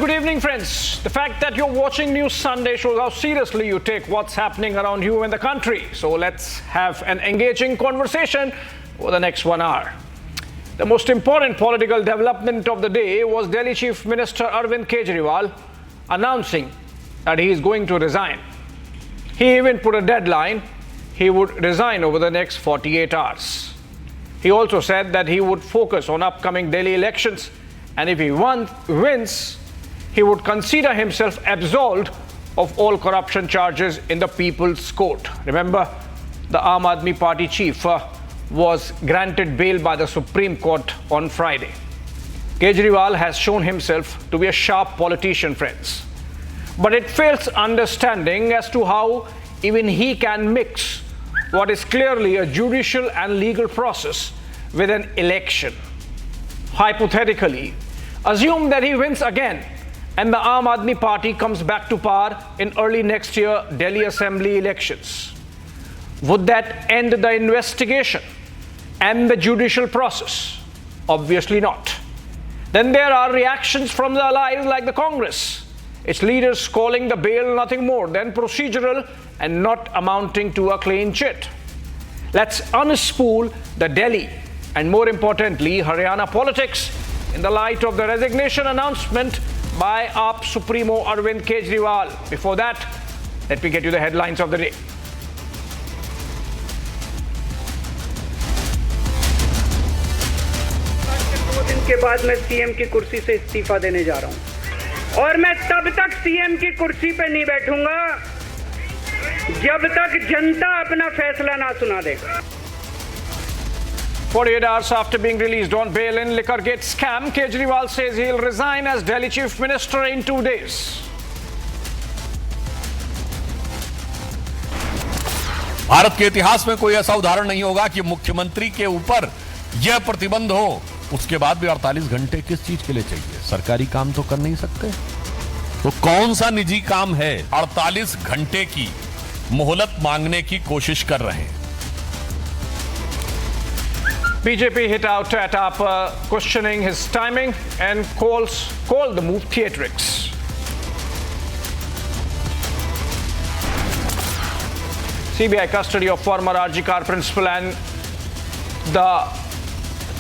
good evening, friends. The fact that you're watching News Sunday shows how seriously you take what's happening around you and the country. So let's have an engaging conversation over the next 1 hour. The most important political development of the day was Delhi Chief Minister Arvind Kejriwal announcing that he is going to resign. He even put a deadline. He would resign over the next 48 hours. He also said that he would focus on upcoming Delhi elections, and if he wins, he would consider himself absolved of all corruption charges in the People's Court. Remember, the Aam Aadmi Party chief was granted bail by the Supreme Court on Friday. Kejriwal has shown himself to be a sharp politician, friends. But it fails understanding as to how even he can mix what is clearly a judicial and legal process with an election. Hypothetically, assume that he wins again and the Aam Aadmi Party comes back to power in early next year Delhi Assembly elections. Would that end the investigation and the judicial process? Obviously not. Then there are reactions from the allies like the Congress, its leaders calling the bail nothing more than procedural and not amounting to a clean chit. Let's unspool the Delhi and, more importantly, Haryana politics in the light of the resignation announcement by AAP supremo Arvind Kejriwal. Before that, let me get you the headlines of the day. के बाद मैं CM की कुर्सी से इस्तीफा देने जा रहा हूं और मैं तब तक सीएम की कुर्सी पे नहीं बैठूंगा जब तक जनता अपना फैसला ना सुना दे. 48 hours after being released on bail in Liquorgate scam, Kejriwal says he'll resign as Delhi Chief Minister in 2 days. Bharat के इतिहास में कोई ऐसा उदाहरण नहीं होगा कि मुख्यमंत्री के ऊपर यह प्रतिबंध हो, उसके बाद भी 48 घंटे किस चीज के लिए चाहिए? सरकारी काम तो कर नहीं सकते, तो कौन सा निजी काम है 48 घंटे की मोहलत मांगने की कोशिश कर रहे हैं? BJP hit out at AAP, questioning his timing and called the move theatrics. CBI custody of former RG Car principal and the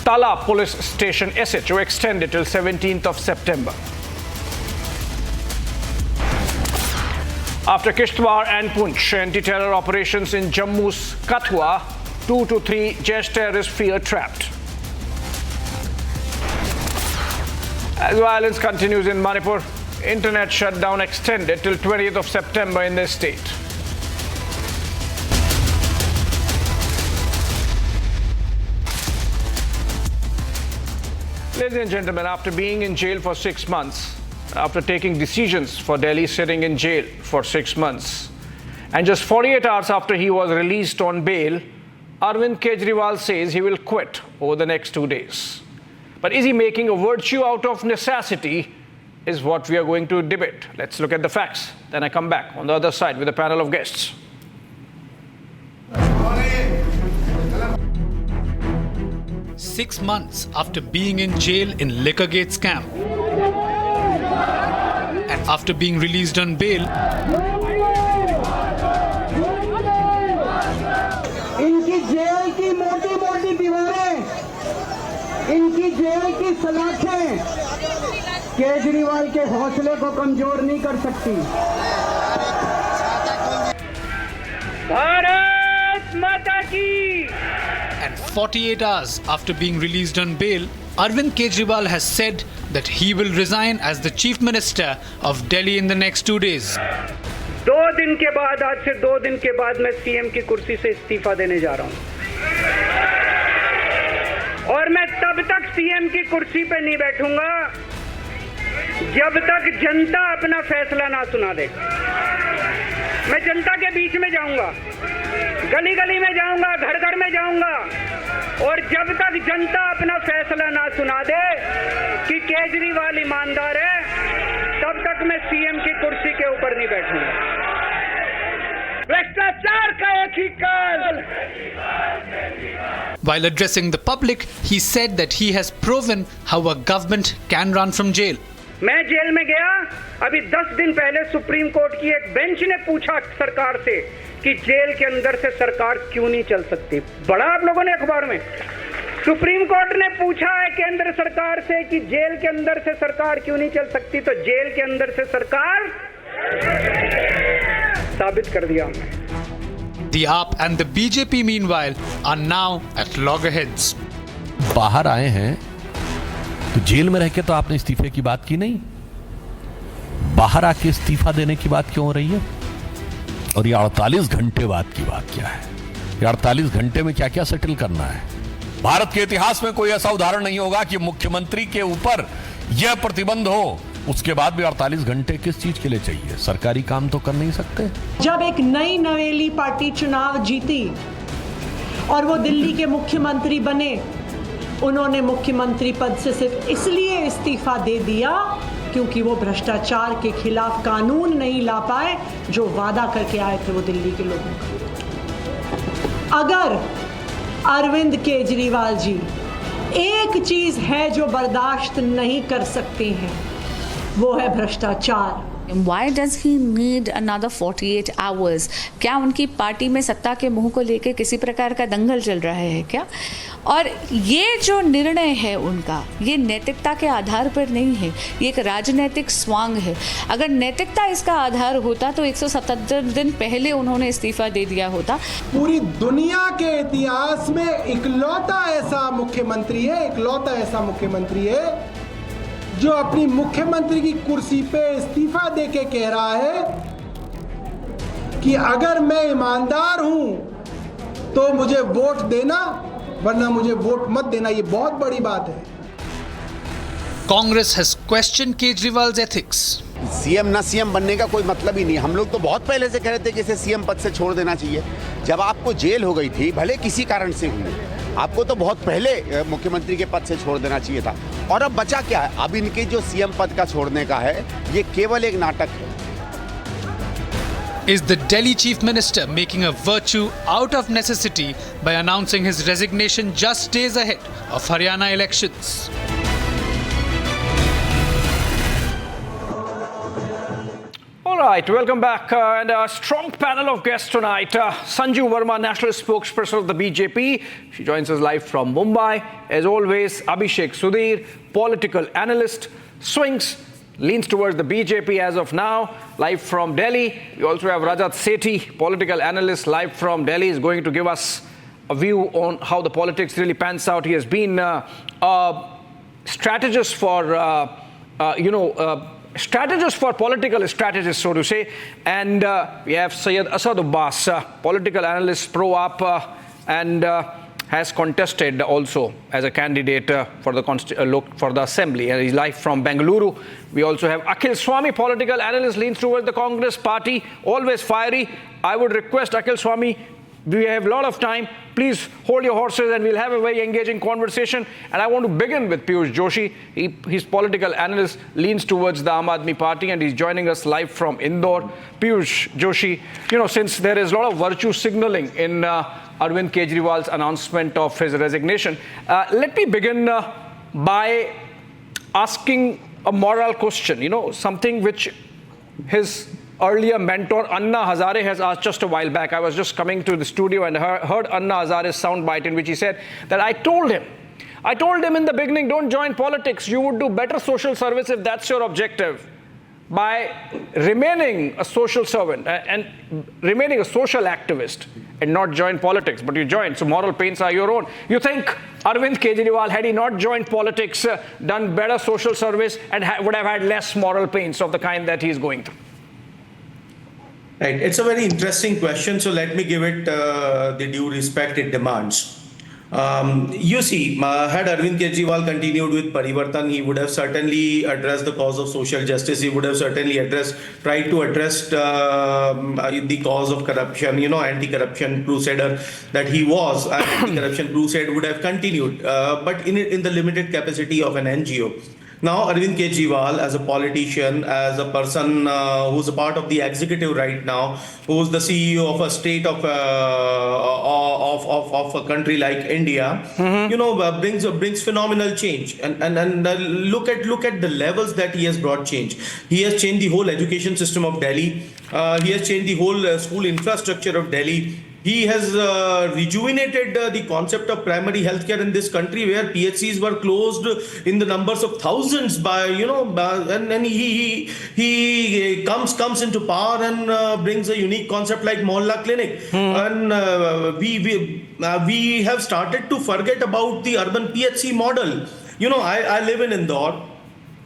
Tala police station SHO extended till 17th of September. After Kishtwar and Poonch anti-terror operations in Jammu's Kathua, 2 to 3 Jaish terrorists fear trapped. As violence continues in Manipur, internet shutdown extended till 20th of September in the state. Ladies and gentlemen, after being in jail for 6 months, after taking decisions for Delhi sitting in jail for 6 months, and just 48 hours after he was released on bail, Arvind Kejriwal says he will quit over the next 2 days. But is he making a virtue out of necessity is what we are going to debate. Let's look at the facts. Then I come back on the other side with a panel of guests. Six months after being in jail in Liquorgate scam and after being released on bail, इनकी jail की मोटी-मोटी दीवारें, इनकी jail की सलाखें केजरीवाल के हौसले को कमजोर नहीं कर सकती. भारत माता की. and 48 hours after being released on bail, Arvind Kejriwal has said that he will resign as the Chief Minister of Delhi in the next 2 days. 2 दिन के बाद, आज से 2 दिन के बाद मैं सीएम की कुर्सी से इस्तीफा देने जा रहा हूं और मैं तब तक सीएम की कुर्सी पे नहीं बैठूंगा जब तक जनता अपना फैसला ना सुना दे. मैं जनता के बीच में जाऊंगा, गली गली में जाऊंगा, घर घर में जाऊंगा और जब तक जनता अपना फैसला ना सुना दे कि केजरीवाल ईमानदार है, तब तक मैं सीएम की कुर्सी के ऊपर नहीं बैठूंगा. भ्रष्टाचार का एक ही काल. While addressing the public, he said that he has proven how a government can run from jail. मैं जेल में गया, अभी 10 दिन पहले सुप्रीम कोर्ट की एक बेंच ने पूछा सरकार से कि जेल के अंदर से सरकार क्यों नहीं चल सकती। बड़ा आप लोगों ने अखबार में, सुप्रीम कोर्ट ने पूछा है केंद्र सरकार से कि जेल के अंदर से सरकार क्यों नहीं चल सकती, तो जेल के अंदर से सरकार साबित कर दिया हमने। The AAP and the BJP meanwhile are now at loggerheads. बाहर आए हैं तो जेल में रह के तो आपने इस्तीफे की बात की नहीं, बाहर आके इस्तीफा देने की बात क्यों हो रही है? और ये 48 घंटे बाद की बात क्या है? ये 48 घंटे में क्या क्या सेटल करना है? भारत के इतिहास में कोई ऐसा उदाहरण नहीं होगा कि मुख्यमंत्री के ऊपर यह प्रतिबंध हो, उसके बाद भी 48 घंटे किस चीज के लिए चाहिए? सरकारी काम तो कर नहीं सकते? जब एक नई नवेली पार्टी चुनाव जीती और वो दिल्ली के मुख्यमंत्री बने, उन्होंने मुख्यमंत्री पद से सिर्फ इसलिए इस्तीफा दे दिया क्योंकि वो भ्रष्टाचार के खिलाफ कानून नहीं ला पाए जो वादा करके आए थे वो दिल्ली के लोगों का। अगर अरविंद केजरीवाल जी एक चीज है जो बर्दाश्त नहीं कर सकते हैं, वो है भ्रष्टाचार। Why does he need another 48 hours? क्या उनकी पार्टी में सत्ता के मुंह को लेकर किसी प्रकार का दंगल चल रहा है क्या? और ये जो निर्णय है उनका, ये नैतिकता के आधार पर नहीं है, ये एक राजनीतिक स्वांग है। अगर नैतिकता इसका आधार होता तो 177 दिन पहले उन्होंने इस्तीफा दे दिया होता। पूरी दुनिया के इतिहास में इकलौता ऐसा मुख्यमंत्री है जो अपनी मुख्यमंत्री की कुर्सी पे इस्तीफा देके कह रहा है कि अगर मैं ईमानदार हूं तो मुझे वोट देना, वरना मुझे वोट मत देना। ये बहुत बड़ी बात है। Congress has questioned Kejriwal's ethics. CM ना सीएम बनने का कोई मतलब ही नहीं। हम लोग तो बहुत पहले से कह रहे थे कि इसे सीएम पद से छोड़ देना चाहिए। जब आपको जेल हो गई थी, भले किसी कारण से हुई, आपको तो बहुत पहले मुख्यमंत्री के पद से छोड़ देना चाहिए था। और अब बचा क्या है? अब इनके जो सीएम पद का छोड़ने का है, ये केवल एक नाटक है। Is the Delhi Chief Minister making a virtue out of necessity by announcing his resignation just days ahead of Haryana elections? All right, welcome back. And a strong panel of guests tonight. Sanju Verma, national spokesperson of the BJP. She joins us live from Mumbai. As always, Abhishek Sudhir, political analyst, swings, leans towards the BJP as of now, live from Delhi. We also have Rajat Sethi, political analyst, live from Delhi. Is going to give us a view on how the politics really pans out. He has been a strategist for, strategist for political strategists, so to say. And we have Syed Asad Abbas, political analyst, pro-AAP, and has contested also as a candidate for the assembly. And he's live from Bengaluru. We also have Akhil Swami, political analyst, leans towards the Congress party, always fiery. I would request Akhil Swami, we have a lot of time. Please hold your horses and we'll have a very engaging conversation. And I want to begin with Piyush Joshi. He's political analyst, leans towards the Aam Aadmi Party, and he's joining us live from Indore. Piyush Joshi, since there is a lot of virtue signaling in Arvind Kejriwal's announcement of his resignation, let me begin by asking a moral question, something which his earlier mentor Anna Hazare has asked just a while back. I was just coming to the studio and heard Anna Hazare's soundbite in which he said that I told him in the beginning, don't join politics. You would do better social service if that's your objective, by remaining a social servant and remaining a social activist and not join politics. But you joined, so moral pains are your own. You think Arvind Kejriwal, had he not joined politics, done better social service and would have had less moral pains of the kind that he's going through? Right. It's a very interesting question, so let me give it the due respect it demands. You see, had Arvind Kejriwal continued with Parivartan, he would have certainly addressed the cause of social justice. He would have certainly tried to address the cause of corruption, anti-corruption crusader that he was. Anti-corruption crusade would have continued, but in the limited capacity of an NGO. Now, Arvind Kejriwal, as a politician, as a person who's a part of the executive right now, who's the CEO of a state of of a country like India, brings phenomenal change. And look at the levels that he has brought change. He has changed the whole education system of Delhi. He has changed the whole school infrastructure of Delhi. He has rejuvenated the concept of primary healthcare in this country, where PHCs were closed in the numbers of thousands and he comes into power and brings a unique concept like Mohalla Clinic. And we have started to forget about the urban PHC model. I live in Indore.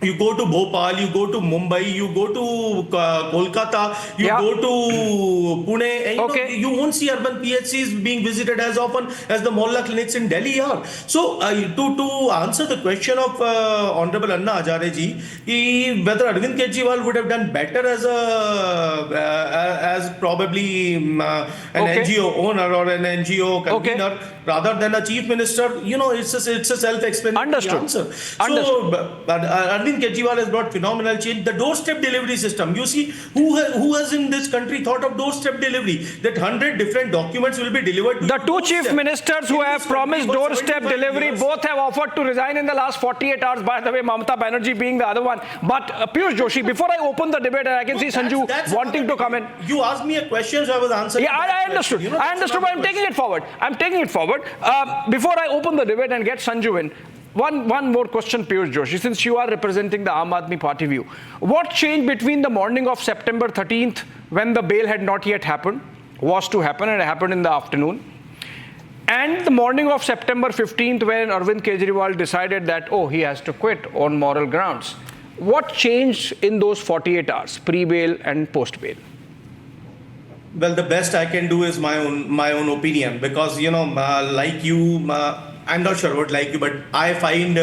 You go to Bhopal, you go to Mumbai, you go to Kolkata, you go to Pune, and you won't see urban PHCs being visited as often as the Mohalla clinics in Delhi are. So, to answer the question of Honorable Anna Hazare ji, whether Arvind Kejriwal would have done better as probably an NGO owner or an NGO convener rather than a chief minister, it's a self-explanatory answer. So, Arvind Kejriwal has brought phenomenal change. The doorstep delivery system. You see, who has in this country thought of doorstep delivery? That 100 different documents will be delivered to the two chief ministers who have promised doorstep delivery both have offered to resign in the last 48 hours. By the way, Mamata Banerjee being the other one. But Piyush Joshi, before I open the debate, I can see Sanju wanting to come in. You asked me a question, so I was answering. Yeah, I understood. I understood, but I'm taking it forward. Before I open the debate and get Sanju in, one more question, Piyush Joshi, since you are representing the Aam Aadmi Party view. What changed between the morning of September 13th, when the bail had not yet happened, was to happen, and it happened in the afternoon, and the morning of September 15th, when Arvind Kejriwal decided that, he has to quit on moral grounds? What changed in those 48 hours, pre-bail and post-bail? Well, the best I can do is my own opinion, because like you, I'm not sure what like you, but I find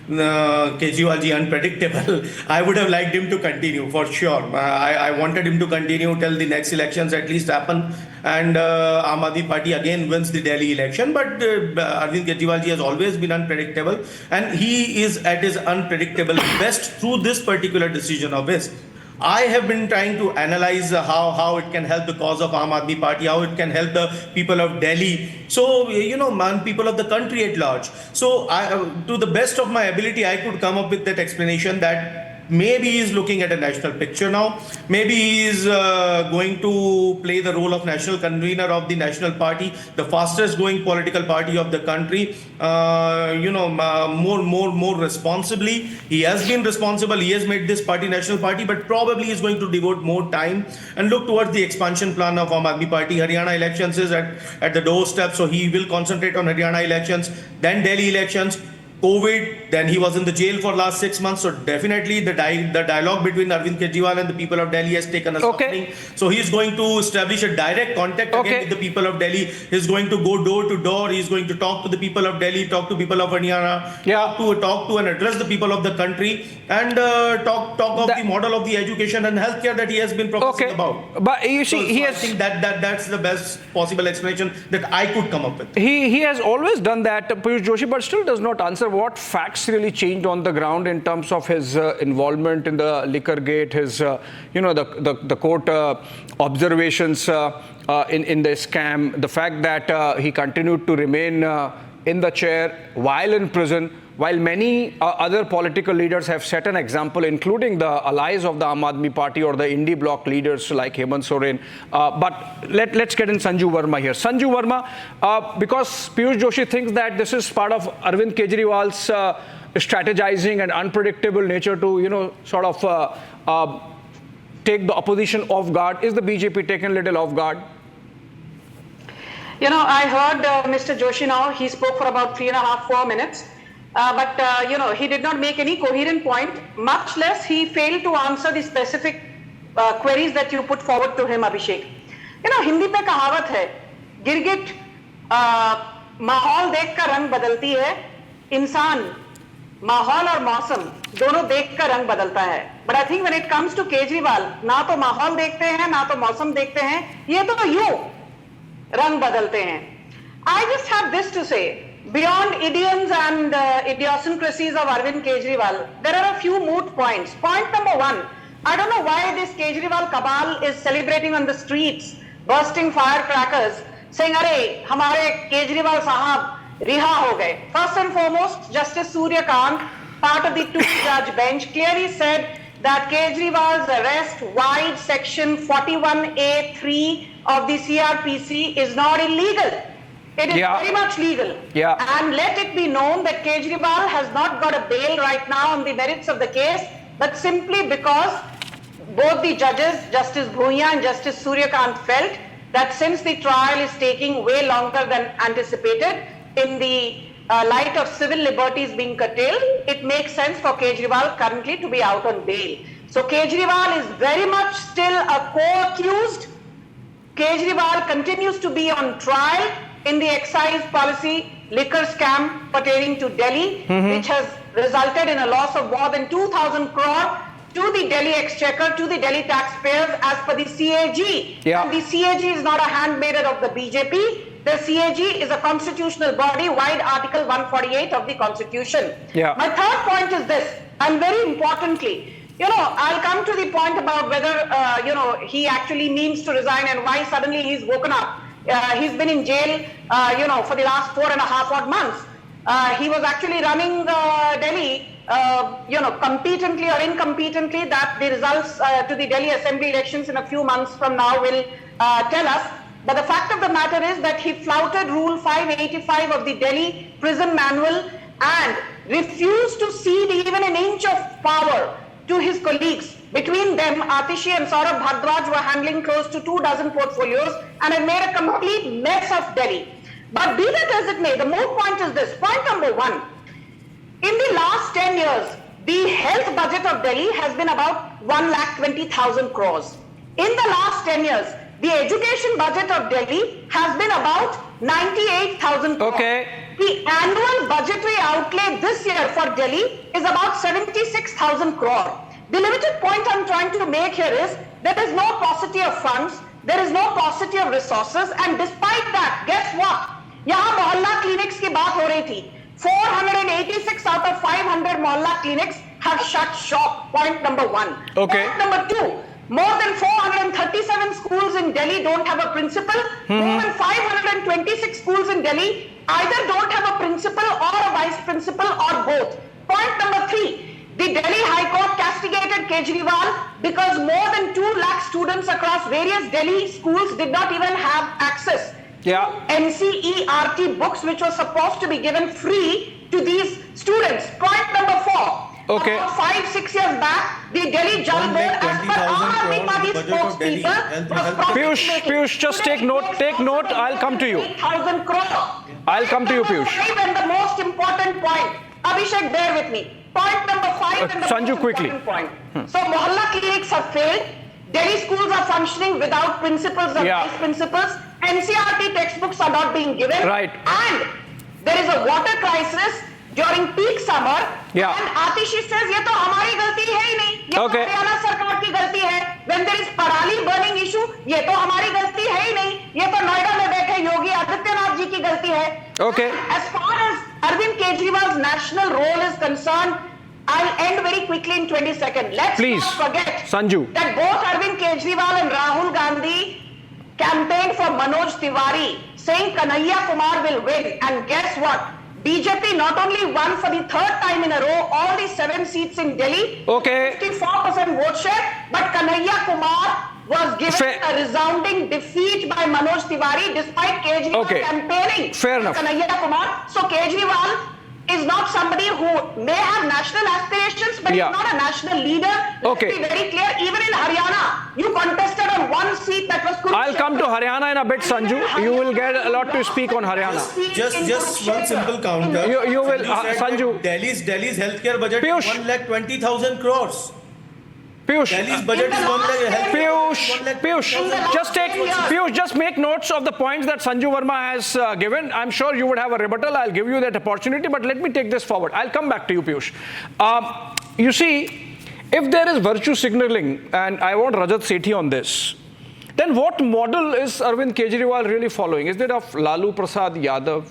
Kejriwal ji unpredictable. I would have liked him to continue for sure. I wanted him to continue till the next elections at least happen, and Aam Aadmi Party again wins the Delhi election. But Arvind Kejriwal ji has always been unpredictable, and he is at his unpredictable best through this particular decision of his. I have been trying to analyze how it can help the cause of Aam Aadmi Party, how it can help the people of Delhi, so people of the country at large. So to the best of my ability, I could come up with that explanation that maybe he is looking at a national picture now. Maybe he is going to play the role of national convener of the national party, the fastest growing political party of the country, more responsibly. He has been responsible. He has made this party national party, but probably is going to devote more time and look towards the expansion plan of Aam Aadmi Party. Haryana elections is at the doorstep, so he will concentrate on Haryana elections, then Delhi elections, COVID, then he was in the jail for last 6 months. So definitely the dialogue between Arvind Kejriwal and the people of Delhi has taken a softening. So he is going to establish a direct contact again with the people of Delhi. He is going to go door to door. He is going to talk to the people of Delhi, talk to people of Haryana, talk to and address the people of the country, and talk of the model of the education and healthcare that he has been professing about. But you see, I think that's the best possible explanation that I could come up with. He has always done that, Piyush Joshi, but still does not answer what facts really changed on the ground in terms of his involvement in the liquor gate, his the court observations in the scam, the fact that he continued to remain in the chair while in prison, while many other political leaders have set an example, including the allies of the Aam Aadmi Party or the indie bloc leaders like Hemant Soren. But let's get in Sanju Verma here. Sanju Verma, because Piyush Joshi thinks that this is part of Arvind Kejriwal's strategizing and unpredictable nature to, take the opposition off guard. Is the BJP taken a little off guard? I heard Mr. Joshi now. He spoke for about 3.5-4 minutes. But he did not make any coherent point, much less he failed to answer the specific queries that you put forward to him, Abhishek. Hindi पे कहावत है, गिरगिट माहौल देख कर रंग बदलती है, इंसान माहौल और मौसम दोनों देख कर रंग बदलता है. But I think when it comes to Kejriwal, ना तो माहौल देखते हैं, ना तो मौसम देखते हैं, ये तो यूं रंग बदलते हैं. I just have this to say. Beyond idioms and idiosyncrasies of Arvind Kejriwal, there are a few moot points. Point number one, I don't know why this Kejriwal cabal is celebrating on the streets, bursting firecrackers, saying, "Arey, hamare Kejriwal sahab riha ho gaye." First and foremost, Justice Surya Kant, part of the two-judge bench, clearly said that Kejriwal's arrest violates section 41A(3) of the CRPC is not illegal. It is very much legal. And let it be known that Kejriwal has not got a bail right now on the merits of the case, but simply because both the judges, Justice Bhuiya and Justice Surya Kant, felt that since the trial is taking way longer than anticipated, in the light of civil liberties being curtailed, it makes sense for Kejriwal currently to be out on bail. So Kejriwal is very much still a co-accused. Kejriwal continues to be on trial in the excise policy liquor scam pertaining to Delhi, which has resulted in a loss of more than 2,000 crore to the Delhi Exchequer, to the Delhi taxpayers as per the CAG. And the CAG is not a handmaiden of the BJP. The CAG is a constitutional body, wide Article 148 of the Constitution. My third point is this, and very importantly, I'll come to the point about whether, he actually means to resign and why suddenly he's woken up. He's been in jail, for the last 4.5 odd months. He was actually running Delhi, competently or incompetently. That the results to the Delhi Assembly elections in a few months from now will tell us. But the fact of the matter is that he flouted Rule 585 of the Delhi Prison Manual and refused to cede even an inch of power to his colleagues. Between them, Atishi and Saurabh Bhardwaj were handling close to 24 portfolios and had made a complete mess of Delhi. But be that as it may, the more point is this. Point number one, in the last 10 years, the health budget of Delhi has been about 1,20,000 crores. In the last 10 years, the education budget of Delhi has been about 98,000 crores. The annual budgetary outlay this year for Delhi is about 76,000 crore. The limited point I'm trying to make here is there is no paucity of funds, there is no paucity of resources, and despite that, guess what? यहाँ मोहल्ला clinics की बात हो रही थी. 486 out of 500 mohalla clinics have shut shop. Point number one. Point number two. More than 437 schools in Delhi don't have a principal. More than 526 schools in Delhi either don't have a principal or a vice principal or both. Point number three. The Delhi High Court castigated Kejriwal because more than 2 lakh students across various Delhi schools did not even have access to NCERT books, which was supposed to be given free to these students. Point number four. About 5-6 years back, the Delhi Jal Board, as per Aam Aadmi Party spokespeople, was Piyush, just take note. I'll come to you. I'll come to you, Piyush. And the most important point, Abhishek, bear with me. Point number 5 and the Sanju, most quickly. important point. So, mohalla clinics have failed. Delhi schools are functioning without principals and vice principals. NCERT textbooks are not being given. And there is a water crisis during peak summer. And Atishi says, ये तो हमारी गलती है ही नहीं. ये तो हरियाणा सरकार की गलती है. When there is parali burning issue, ये तो हमारी गलती है ही नहीं. ये तो नोएडा में बैठे योगी आदित्यनाथ जी की गलती है. As far as Arvind Kejriwal's national role is concerned, I'll end very quickly in 20 seconds. Let's not forget that both Arvind Kejriwal and Rahul Gandhi campaigned for Manoj Tiwari, saying Kanhaiya Kumar will win. And guess what? BJP not only won for the 3rd time in a row all the 7 seats in Delhi, 54% vote share, but Kanhaiya Kumar was given a resounding defeat by Manoj Tiwari despite Kejriwal campaigning for Kanhaiya Kumar. So Kejriwal is not somebody who may have national aspirations, but he's not a national leader. Let's be very clear. Even in Haryana, you contested on 1 seat that was crucial. I'll come to Haryana in a bit, Sanju. You will get a lot to speak on Haryana. Just one simple counter. You will, Sanju. Delhi's healthcare budget is 1,20,000 crores. Piyush, Delhi's budget is 1 lakh. Piyush, just make notes of the points that Sanju Verma has given. I'm sure you would have a rebuttal. I'll give you that opportunity, but let me take this forward. I'll come back to you, Piyush. You see, if there is virtue signaling, and I want Rajat Sethi on this, then what model is Arvind Kejriwal really following? Is that of Lalu Prasad Yadav?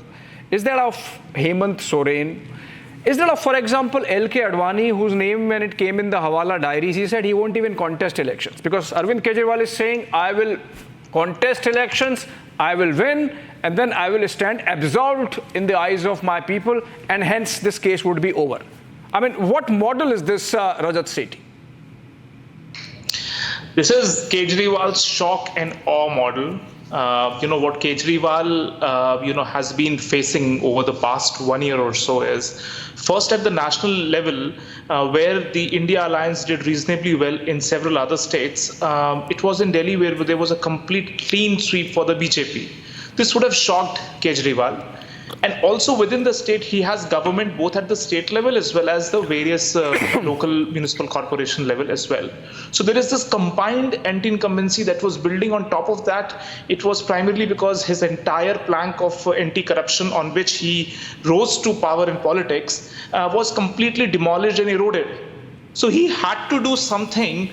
Is that of Hemant Soren? Is that of, for example, L.K. Advani, whose name, when it came in the Hawala diaries, he said he won't even contest elections because Arvind Kejriwal is saying, I will contest elections, I will win, and then I will stand absolved in the eyes of my people, and hence this case would be over. I mean, what model is this, Rajat Sethi? This is Kejriwal's shock and awe model. What Kejriwal, has been facing over the past 1 year or so is, first at the national level, where the India Alliance did reasonably well in several other states, it was in Delhi where there was a complete clean sweep for the BJP. This would have shocked Kejriwal. And also within the state, he has government both at the state level as well as the various local municipal corporation level as well. So there is this combined anti-incumbency that was building on top of that. It was primarily because his entire plank of anti-corruption on which he rose to power in politics was completely demolished and eroded. So he had to do something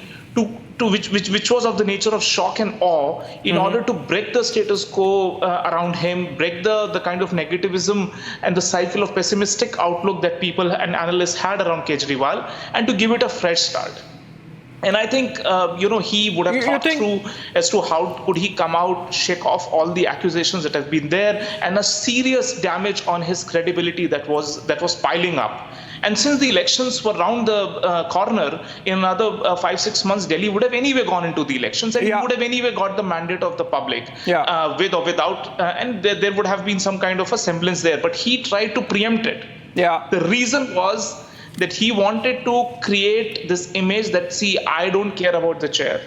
which was of the nature of shock and awe in order to break the status quo around him, break the kind of negativism and the cycle of pessimistic outlook that people and analysts had around Kejriwal, and to give it a fresh start. And I think, he would have thought through as to how could he come out, shake off all the accusations that have been there, and a serious damage on his credibility that was piling up. And since the elections were round the corner, in another 5-6 months, Delhi would have anyway gone into the elections, and he would have anyway got the mandate of the public, with or without, and there would have been some kind of a semblance there. But he tried to preempt it. Yeah. The reason was that he wanted to create this image that, see, I don't care about the chair.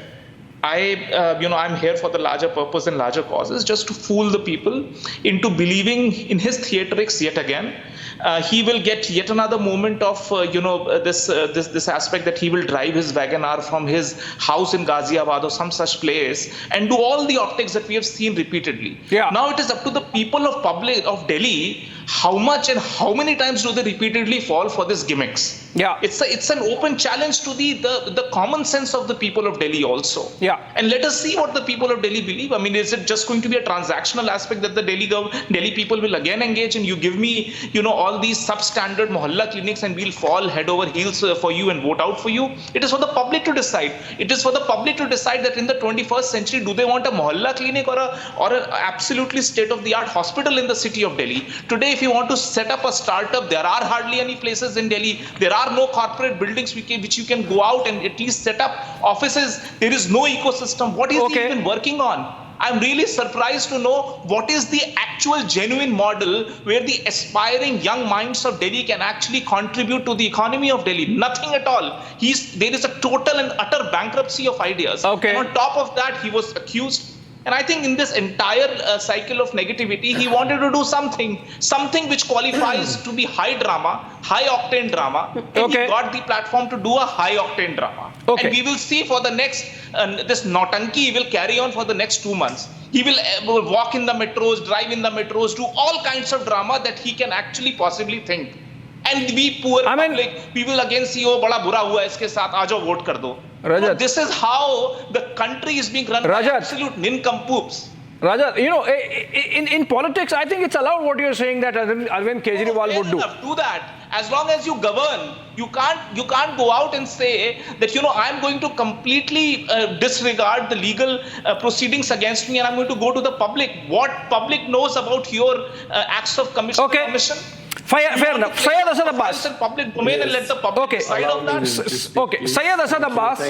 I'm here for the larger purpose and larger causes, just to fool the people into believing in his theatrics yet again. He will get yet another moment of, this aspect that he will drive his Wagon-R from his house in Ghaziabad or some such place and do all the optics that we have seen repeatedly. Yeah. Now it is up to the people of Delhi, how much and how many times do they repeatedly fall for these gimmicks? Yeah. It's an open challenge to the common sense of the people of Delhi also. Yeah. And let us see what the people of Delhi believe. I mean, is it just going to be a transactional aspect that the Delhi people will again engage in? You give me, all these substandard mohalla clinics and we'll fall head over heels for you and vote out for you. It is for the public to decide. It is for the public to decide that in the 21st century, do they want a mohalla clinic or an absolutely state-of-the-art hospital in the city of Delhi? Today, if you want to set up a startup, there are hardly any places in Delhi. There are no corporate buildings which you can go out and at least set up offices. There is no ecosystem. What is he even working on? I'm really surprised to know what is the actual genuine model where the aspiring young minds of Delhi can actually contribute to the economy of Delhi. Nothing at all. There is a total and utter bankruptcy of ideas. And on top of that, he was accused. And I think in this entire cycle of negativity, he wanted to do something which qualifies to be high drama, high octane drama. And he got the platform to do a high octane drama. And we will see for the next, this Nautanki will carry on for the next 2 months. He will walk in the metros, drive in the metros, do all kinds of drama that he can actually possibly think. And we poor public, we will again see, oh, bada bura hua iske saath, aajo vote kar do. Rajat, this is how the country is being run by absolute nincompoops. Rajat, in politics, I think it's allowed what you're saying that Arvind Kejriwal would do. Do that. As long as you govern, you can't go out and say that, I'm going to completely disregard the legal proceedings against me and I'm going to go to the public. What public knows about your acts of commission? Fair enough. Syed Asad Abbas. Public domain and let the public decide on that. Syed Asad Abbas,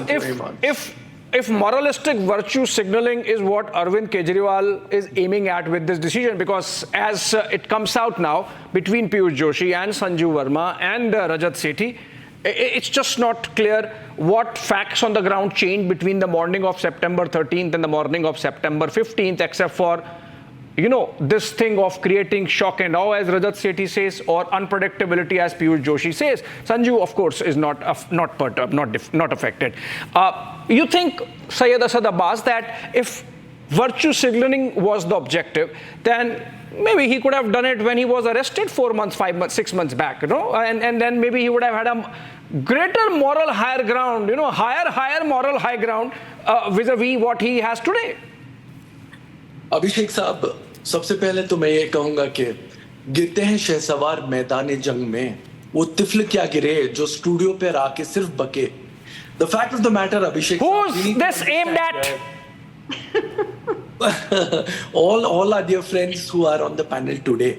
if moralistic virtue signaling is what Arvind Kejriwal is aiming at with this decision, because as it comes out now between Piyush Joshi and Sanjeev Verma and Rajat Sethi, it's just not clear what facts on the ground changed between the morning of September 13th and the morning of September 15th, except for this thing of creating shock and awe, as Rajat Sethi says, or unpredictability, as Piyush Joshi says. Sanju, of course, is not perturbed, not affected. You think, Syed Asad Abbas, that if virtue signaling was the objective, then maybe he could have done it when he was arrested 4 months, 5 months, 6 months back, and then maybe he would have had a greater moral higher ground, higher moral high ground vis-a-vis what he has today. अभिषेक साहब, सबसे पहले तो मैं ये कहूंगा कि गिरते हैं शहसवार मैदान जंग में, वो तिफल क्या गिरे जो स्टूडियो पे आके सिर्फ बके. The fact of the matter, Abhishek. Who's this aimed at? all our dear friends who are on the panel today.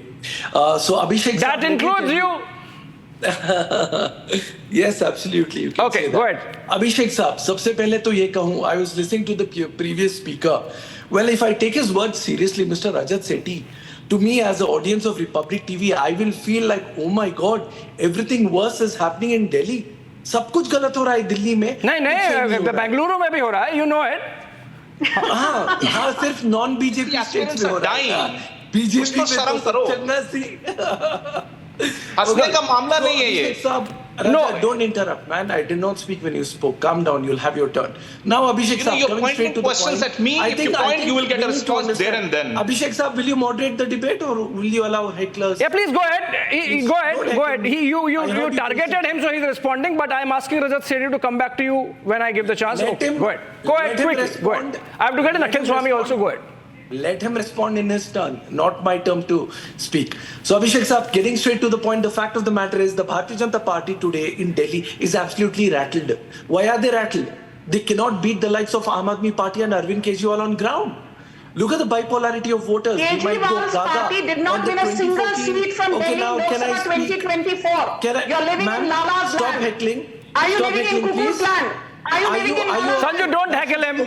So Abhishek, that includes you. Yes, absolutely. You can okay, say go that. ahead. Abhishek साहब, सबसे पहले तो ये कहूँ, I was listening to the previous speaker. Well, if I take his words seriously, Mr. Rajat Sethi, to me as an audience of Republic TV, I will feel like, oh my God, everything worse is happening in Delhi. सब कुछ गलत हो रहा है दिल्ली में. नहीं, बेंगलुरु में भी हो रहा है, you know it. हाँ, सिर्फ नॉन बीजेपी स्टेट्स में हो रहा है. बीजेपी में शर्म करो. हंसने का मामला नहीं है ये. No, don't interrupt, man. I did not speak when you spoke. Calm down. You'll have your turn. Now, Abhishek Saab, you're pointing questions at me. If you point, you will get a response there and then. Abhishek Saab, will you moderate the debate or will you allow hecklers? Yeah, please go ahead. Go ahead. You targeted him, so he's responding. But I'm asking Rajat Sethi to come back to you when I give the chance. Go ahead. Go ahead, quickly. Go ahead. I have to get an Akhil Swami also. Go ahead. Let him respond in his turn, not my turn to speak. So Abhishek Saab, getting straight to the point, the fact of the matter is the Bharatiya Janata Party today in Delhi is absolutely rattled. Why are they rattled? They cannot beat the likes of Aam Aadmi Party and Arvind Kejriwal on ground. Look at the bipolarity of voters. Kejriwal's party did not win a single seat from Delhi Lok Sabha 2024. You're living in Lala's Stop land. heckling. Are you living in Kuku's land? Are you living in Sanju, don't heckle him.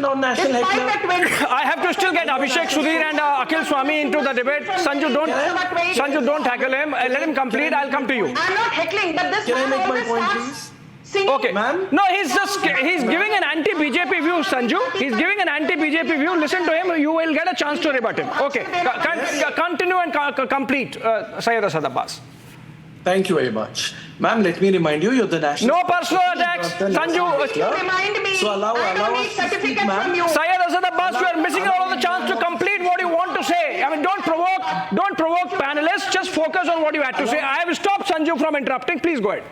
On national I have to still get Abhishek Sudhir and Akhil Swami into the debate. Sanju, don't heckle him. Let him complete. I'll come to you. I'm not heckling, but this Can I make my point, please? Okay. No, he's giving an anti-BJP view, Sanju. He's giving an anti-BJP view. Listen to him. You will get a chance to rebut him. Okay. Continue and complete, Syed Asad Abbas. Thank you very much. Ma'am, let me remind you, you're the national... No personal attacks, Sanju. You remind me. So allow us to speak, ma'am. Syed Asad Abbas, you are missing out on the chance to complete what you want to say. I mean, don't provoke panelists. Just focus on what you had to say. I have stopped Sanju from interrupting. Please go ahead.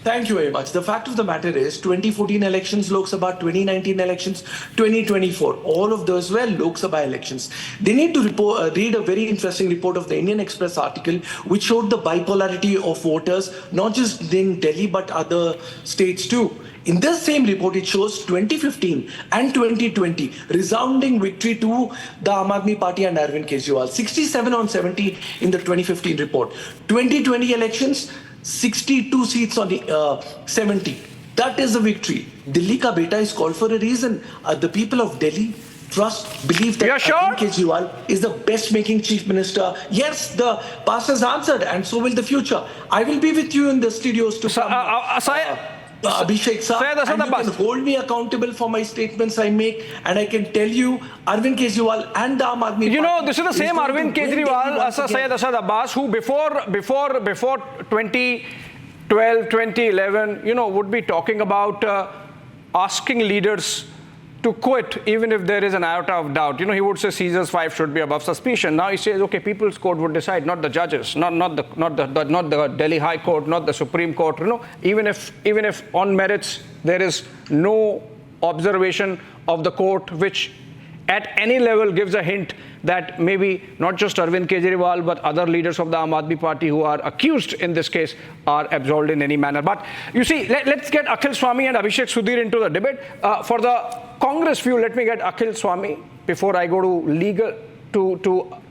Thank you very much. The fact of the matter is 2014 elections, Lok Sabha, 2019 elections, 2024, all of those were Lok Sabha elections. They need to read a very interesting report of the Indian Express article which showed the bipolarity of voters, not just in Delhi but other states too. In this same report, it shows 2015 and 2020 resounding victory to the Aam Aadmi Party and Arvind Kejriwal. 67 on 70 in the 2015 report. 2020 elections, 62 seats on 70. That is a victory. Delhi ka beta is called for a reason. The people of Delhi believe that Arvind Kejriwal is the best-making chief minister. Yes, the past has answered, and so will the future. I will be with you in the studios to come. Abhishek Saab, and you can hold me accountable for my statements I make, and I can tell you, Arvind Kejriwal and the Aam Aadmi Party... You know, this is the same Arvind Kejriwal, Syed Asad Abbas, who before 2012, 2011, would be talking about asking leaders to quit even if there is an iota of doubt. He would say Caesar's 5 should be above suspicion. Now he says, okay, people's court would decide, not the judges, not the Delhi High Court, not the Supreme Court. Even if on merits there is no observation of the court which at any level gives a hint that maybe not just Arvind Kejriwal but other leaders of the Aam Aadmi Party who are accused in this case are absolved in any manner. But you see, let's get Akhil Swami and Abhishek Sudhir into the debate. For the Congress view, let me get Akhil Swami before I go to legal to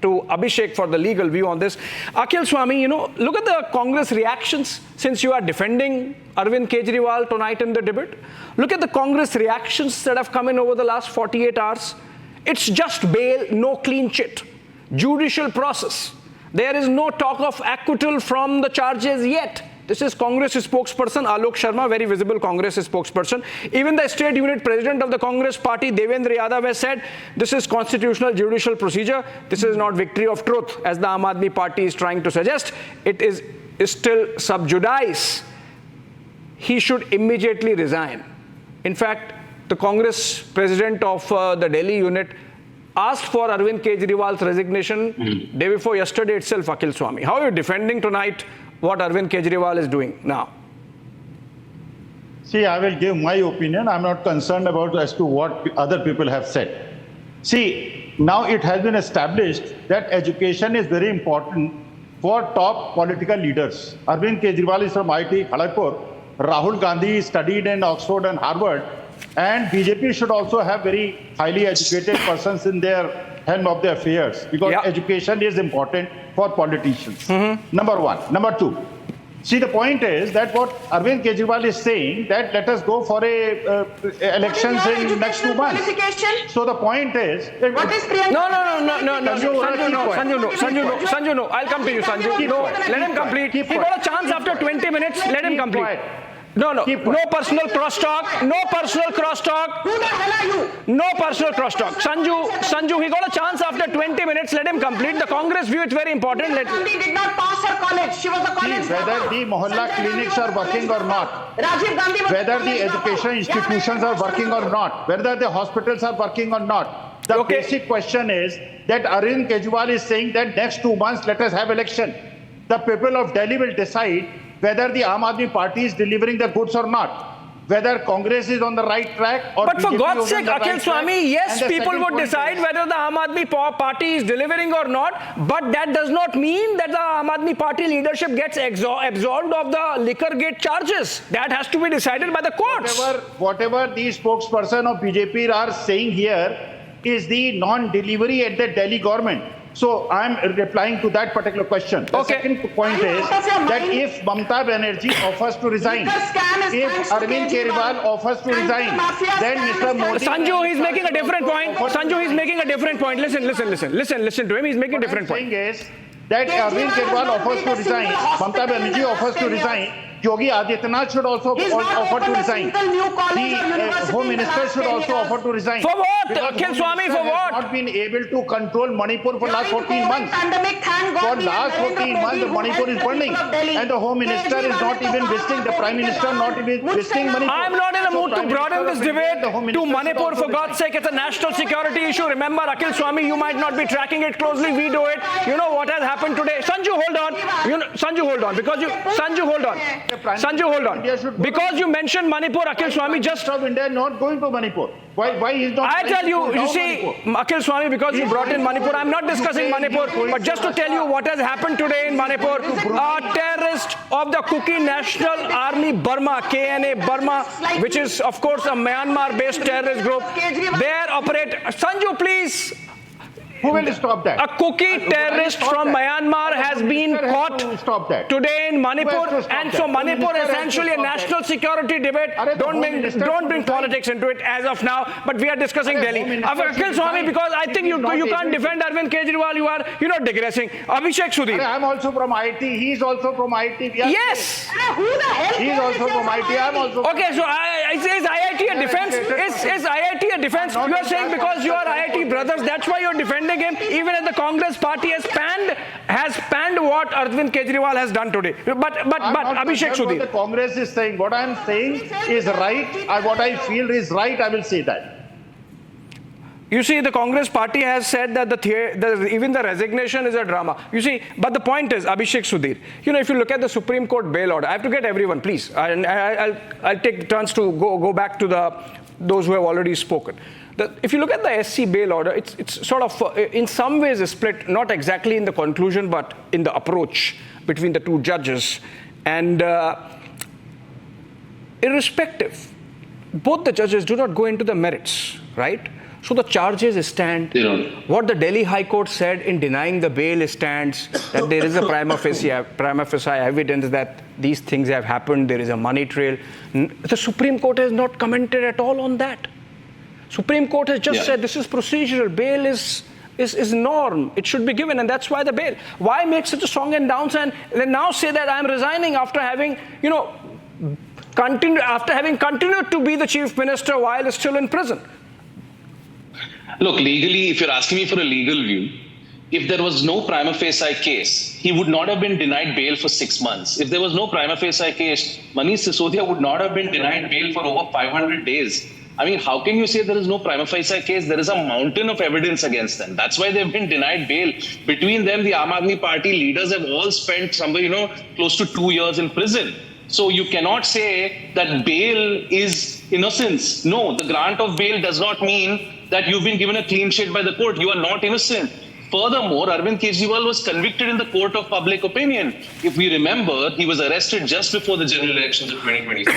Abhishek for the legal view on this. Akhil Swami, look at the Congress reactions since you are defending Arvind Kejriwal tonight in the debate. Look at the Congress reactions that have come in over the last 48 hours. It's just bail, no clean chit. Judicial process. There is no talk of acquittal from the charges yet. This is Congress spokesperson Alok Sharma, very visible Congress spokesperson. Even the state unit president of the Congress party, Devendra Yadav, has said this is constitutional judicial procedure. This is not victory of truth, as the Aam Aadmi Party is trying to suggest. It is still sub judice. He should immediately resign. In fact, the Congress president of the Delhi unit asked for Arvind Kejriwal's resignation day before yesterday itself, Akhil Swami. How are you defending tonight what Arvind Kejriwal is doing now? See, I will give my opinion. I'm not concerned about as to what other people have said. See, now it has been established that education is very important for top political leaders. Arvind Kejriwal is from IIT Kharagpur. Rahul Gandhi studied in Oxford and Harvard. And BJP should also have very highly educated persons in their helm of the affairs, because education is important for politicians. Number one. Number two, see, the point is that what Arvind Kejriwal is saying, that let us go for elections in next 2 months. So the point is... What is Priyanka? Sanju, no. I'll come to you, Sanju. No, let him complete. He got a chance after 20 minutes. Let him complete. No personal crosstalk. No personal crosstalk. Who the hell are you? No personal crosstalk. Sanju, he got a chance after 20 minutes. Let him complete. The Congress view, it's very important. Gandhi did not pass her college. She was a college. Whether the mohalla clinics are working or not, Rajiv Gandhi was whether the education institutions are working or not, whether the hospitals are working or not, the basic question is that Arvind Kejriwal is saying that next 2 months let us have election. The people of Delhi will decide whether the Aam Aadmi Party is delivering the goods or not, whether Congress is on the right track or But for BJP God's is sake, on the Akhil right Swami, track. yes, And the people second would point decide is, whether the Aam Aadmi Party is delivering or not, but that does not mean that the Aam Aadmi Party leadership gets absolved of the liquor gate charges. That has to be decided by the courts. Whatever the spokesperson of BJP are saying here is the non-delivery at the Delhi government. So I'm replying to that particular question. The second point is that if Mamata Banerjee offers to resign, if Arvind Kejriwal offers to resign, then Mr. Modi... Sanju, he's making a different point. Sanju, he's making a different point. Listen to him. He's making a different point. What I'm saying is that Arvind Kejriwal offers to resign, Mamata Banerjee offers to resign, Yogi Adityanath should also offer to resign. The Home Minister should also offer to resign. For what? Akhil Swami, for what? Has not been able to control Manipur for last 14 months. For last 14 months, the Manipur is burning. And the Home Minister is not even visiting, the Prime Minister not even visiting Manipur. I'm not in a mood to broaden this debate to Manipur. For God's sake, it's a national security issue. Remember, Akhil Swami, you might not be tracking it closely. We do it. You know what has happened today. Sanju, hold on. Sanju, hold on. Because you mentioned Manipur, Akhil Swami, just... of India not going to Manipur. Why is not... I tell you see, Akhil Swami, because you brought in Manipur, I'm not discussing Manipur, but just to tell you what has happened today in Manipur, a terrorist of the Kuki National Army Burma, KNA Burma, which is, of course, a Myanmar-based terrorist group, they operate... Sanju, please... Who will stop that? A Kuki terrorist from Myanmar has been caught today in Manipur, and so Manipur is essentially a national security debate. Don't bring politics into it as of now, but we are discussing Delhi. Akhil Swami, because I think you can't defend Arvind Kejriwal, you're not digressing. Abhishek Sudhir. I'm also from IIT, he's also from IIT. Yes! Who the hell? He's also from IIT, I'm also from Okay, so is IIT a defense? Is IIT a defense? You are saying because you are IIT brothers, that's why you're defending him, even as the Congress party has panned what Arvind Kejriwal has done today. But Abhishek Sudhir. What the Congress is saying, what I'm saying is right. What I feel is right, I will say that. You see, the Congress party has said that even the resignation is a drama. You see, but the point is, Abhishek Sudhir, if you look at the Supreme Court bail order, I have to get everyone, please. I'll take turns to go back to those who have already spoken. If you look at the SC bail order, it's sort of, in some ways, a split, not exactly in the conclusion, but in the approach between the two judges. And irrespective, both the judges do not go into the merits, right? So the charges stand. What the Delhi High Court said in denying the bail stands, that there is a prima facie evidence that these things have happened, there is a money trail. The Supreme Court has not commented at all on that. Supreme Court has just said this is procedural. Bail is norm. It should be given, and that's why the bail. Why make such a song and dance and then now say that I'm resigning after having, continued to be the chief minister while still in prison? Look, legally, if you're asking me for a legal view, if there was no prima facie case, he would not have been denied bail for 6 months. If there was no prima facie case, Manish Sisodia would not have been denied bail for over 500 days. I mean, how can you say there is no prima facie case? There is a mountain of evidence against them. That's why they've been denied bail. Between them, the Aam Aadmi Party leaders have all spent somewhere, close to 2 years in prison. So you cannot say that bail is innocence. No, the grant of bail does not mean that you've been given a clean sheet by the court. You are not innocent. Furthermore, Arvind Kejriwal was convicted in the court of public opinion. If we remember, he was arrested just before the general elections of 2024.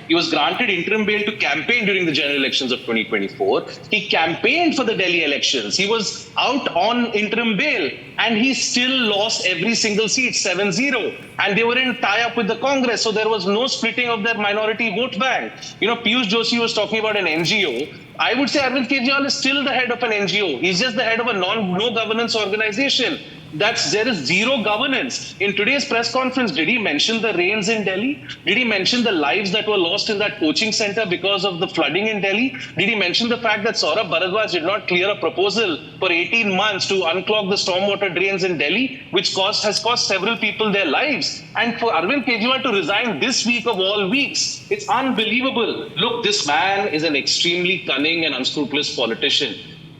He was granted interim bail to campaign during the general elections of 2024. He campaigned for the Delhi elections. He was out on interim bail and he still lost every single seat, 7-0. And they were in tie-up with the Congress, so there was no splitting of their minority vote bank. Piyush Joshi was talking about an NGO. I would say Arvind Kejriwal is still the head of an NGO. He's just the head of a no governance organization. There is zero governance. In today's press conference, did he mention the rains in Delhi? Did he mention the lives that were lost in that coaching center because of the flooding in Delhi? Did he mention the fact that Saurabh Bharadwaj did not clear a proposal for 18 months to unclog the stormwater drains in Delhi, which has cost several people their lives? And for Arvind Kejriwal to resign this week of all weeks, it's unbelievable. Look, this man is an extremely cunning and unscrupulous politician.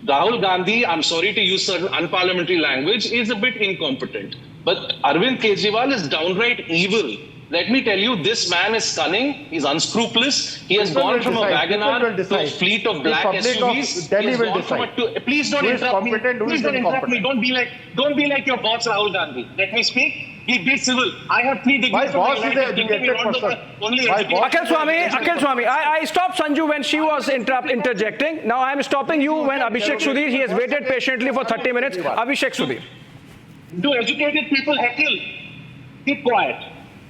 Rahul Gandhi, I'm sorry to use certain unparliamentary language, is a bit incompetent. But Arvind Kejriwal is downright evil. Let me tell you, this man is cunning, he's unscrupulous, he has gone from a Wagoner to a fleet of black SUVs. Delhi will decide. Please don't interrupt me. Please don't interrupt me. Don't be like your boss, Rahul Gandhi. Let me speak. Be civil. I have 3 degrees. My boss is a educated person. Akhil Swami, I stopped Sanju when she was interjecting. Now I am stopping you when Abhishek Sudhir, he has waited patiently for 30 minutes. Abhishek Sudhir. Do educated people heckle? Keep quiet.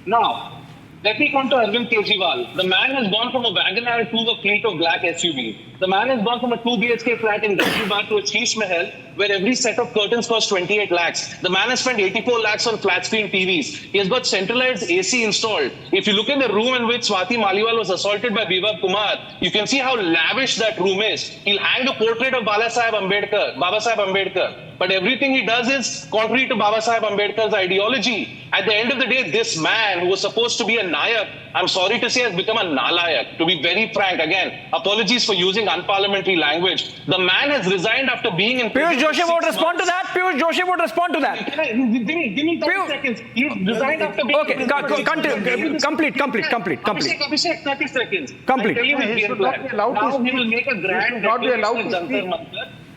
Now, let me come to Arvind Kejriwal. The man has gone from a Wagoner to a fleet of black SUV. The man has gone from a 2 BHK flat in Gandhibad to a Sheesh Mahal, where every set of curtains costs 28 lakhs. The man has spent 84 lakhs on flat screen TVs. He has got centralized AC installed. If you look in the room in which Swati Maliwal was assaulted by Bibab Kumar, you can see how lavish that room is. He'll hang a portrait of Baba Saheb Ambedkar. But everything he does is contrary to Baba Saheb Ambedkar's ideology. At the end of the day, this man who was supposed to be a Nayak, I'm sorry to say, has become a Nalayak. To be very frank, again, apologies for using unparliamentary language. The man has resigned after being in prison. Piyush Joshi would respond to that. Piyush Joshi would respond to that. Give me 30 seconds. He resigned after being okay, complete. Abhishek, 30 seconds. Complete. He should not be allowed to speak. He will make a grand He should not be allowed to speak.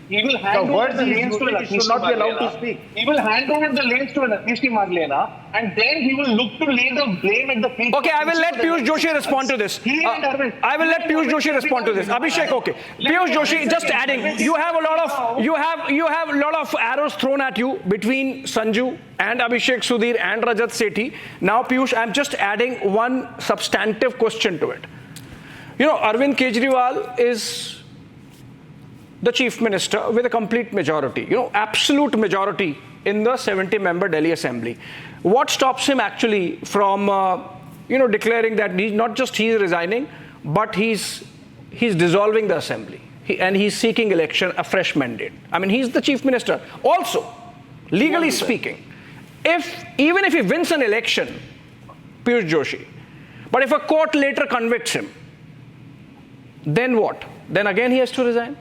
He will hand over the lanes to he should not be allowed to speak. He will hand over the lanes to Anishi Madlena, and then he will look to lay the blame at the feet. Okay, I will let Piyush Joshi respond to this. I will let Piyush Joshi respond to this. Abhishek, okay. Piyush Joshi, just adding, you have a lot of arrows thrown at you between Sanju and Abhishek Sudhir and Rajat Sethi. Now, Piyush, I'm just adding one substantive question to it. Arvind Kejriwal is the chief minister with a complete majority, absolute majority in the 70-member Delhi Assembly. What stops him actually from, declaring that not just he's resigning, but he's dissolving the Assembly and he's seeking election, a fresh mandate? I mean, he's the chief minister. Also, legally speaking, even if he wins an election, Piyush Joshi, but if a court later convicts him, then what? Then again he has to resign?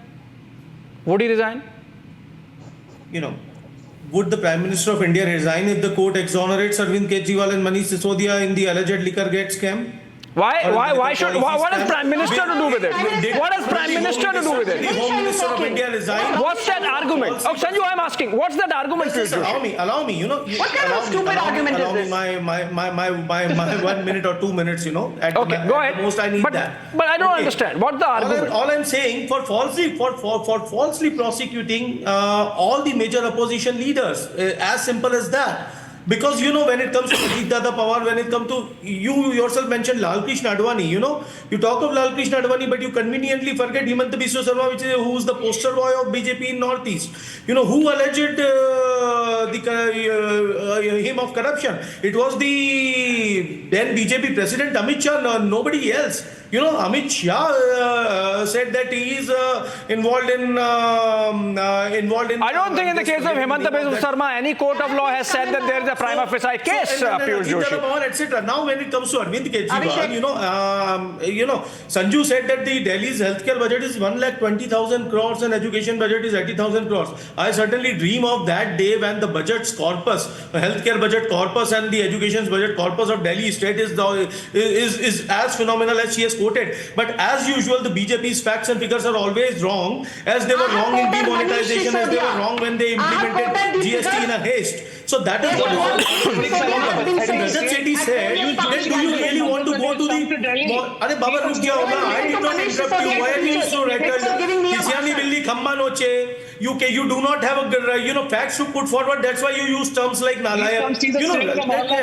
Would he resign? Would the Prime Minister of India resign if the court exonerates Arvind Kejriwal and Manish Sisodia in the alleged liquor gate scam? What has Prime Minister to do with it? What has Prime Minister to do with it? The Home Minister of India resigned. What's that argument? Oh, Sanju, I'm asking. What's that argument? Yes, allow me. What kind of stupid argument is this? My 1 minute or 2 minutes, Okay, go ahead. At the most I need that. But I don't understand. What's the argument? All I'm saying, for falsely prosecuting all the major opposition leaders, as simple as that. Because when it comes to Ajit Dada Pawar, when it comes to, you yourself mentioned Lal Krishna Advani, you talk of Lal Krishna Advani, but you conveniently forget Himanta Biswa Sarma, who is the poster boy of BJP in Northeast. Who alleged him of corruption? It was the then BJP president Amit Shah, nobody else. Amit Shah said that he is involved in. I don't think in the case of Himanta Biswa Sarma, any court of law has said that there is a prima facie case, Piyush Joshi. Etc. Now, when it comes to Arvind Kejriwal, Sanju said that the Delhi's healthcare budget is 1,20,000 crores and education budget is 80,000 crores. I certainly dream of that day when the budget's corpus, healthcare budget corpus and the education budget corpus of Delhi state is as phenomenal as she has quoted. But as usual, the BJP's facts and figures are always wrong, as they were wrong in demonetization, as they were wrong when they implemented GST in a haste. So that is what Rajat Sethi said. Then do you really want to go to the? अरे बाबा रुक जाओ ना. I did not interrupt you. Why are you so rattled? Kisyani billi khamba noche. You do not have a facts to put forward. That's why you use terms like nalayak.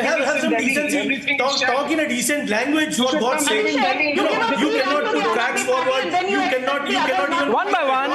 Have some decency. Talk in a decent language. For God's sake. You cannot put facts forward. You cannot even one by one.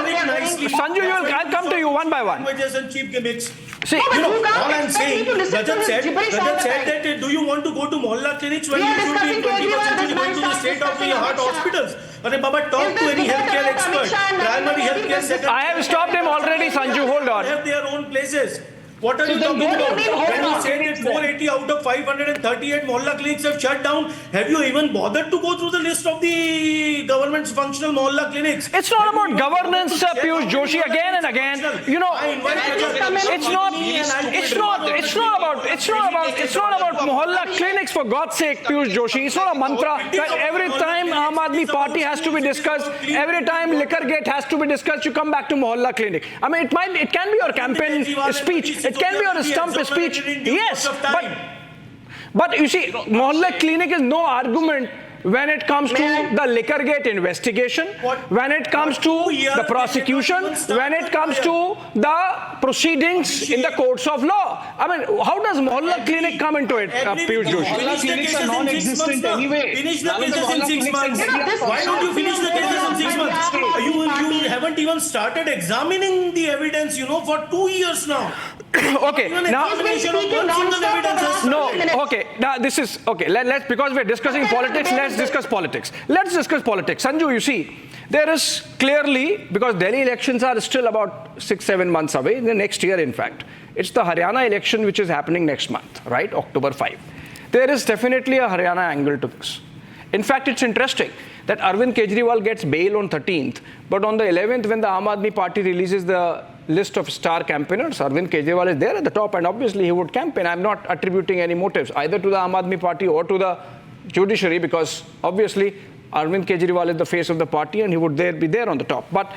Sanju, I'll come to you one by one. Languages and cheap gimmicks. See, all I'm saying, Rajat said that do you want to go to mohalla clinics when you should be in 21st century going to the state-of-the-art hospitals? Arey Baba, talk to any healthcare expert. Primary healthcare sector. I have stopped him already, Sanju. Hold on. They have their own places. What are you talking about? When you said that 480 out of 538 mohalla clinics have shut down, have you even bothered to go through the list of the government's functional mohalla clinics? It's not about governance, Piyush Joshi, again and again. You know, it's not about mohalla clinics, for God's sake, Piyush Joshi. It's not a mantra that every time Aam Aadmi Party has to be discussed, every time liquor gate has to be discussed, you come back to mohalla clinic. I mean, it can be your campaign speech. It can be your stump speech. Yes, but you see, mohalla clinic is no argument when it comes to the Liquorgate investigation, when it comes to the prosecution, when it comes to the proceedings in the courts of law. I mean, how does mohalla clinic come into it, Piyush Joshi? Mohalla clinics are non-existent anyway. Finish the cases in 6 months. Why don't you finish the cases in 6 months? You haven't even started examining the evidence, for 2 years now. Okay, now this is okay. Let's, because we're discussing politics, let's discuss politics. Sanju, you see, there is clearly, because Delhi elections are still about 6-7 months away, the next year in fact. It's the Haryana election which is happening next month, right? October 5. There is definitely a Haryana angle to this. In fact, it's interesting that Arvind Kejriwal gets bail on 13th, but on the 11th, when the Aam Aadmi Party releases the list of star campaigners, Arvind Kejriwal is there at the top, and obviously he would campaign. I'm not attributing any motives either to the Aam Aadmi Party or to the judiciary, because obviously Arvind Kejriwal is the face of the party and he would be there on the top. But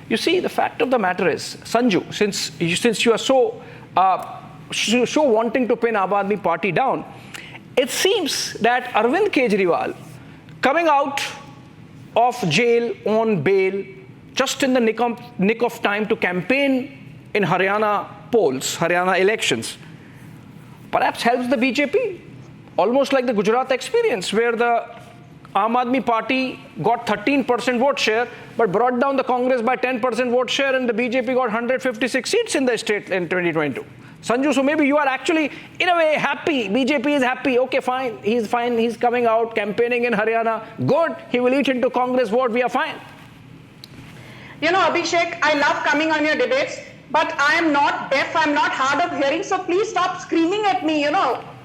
you see, the fact of the matter is, Sanju, since you are so wanting to pin Aam Aadmi Party down, it seems that Arvind Kejriwal coming out of jail on bail just in the nick of time to campaign in Haryana polls, Haryana elections, perhaps helps the BJP, almost like the Gujarat experience, where the Aam Aadmi Party got 13% vote share, but brought down the Congress by 10% vote share, and the BJP got 156 seats in the state in 2022. Sanju, so maybe you are actually, in a way, happy. BJP is happy. Okay, fine. He's coming out, campaigning in Haryana. Good. He will eat into Congress vote. We are fine. Abhishek, I love coming on your debates, but I am not deaf. I'm not hard of hearing. So please stop screaming at me.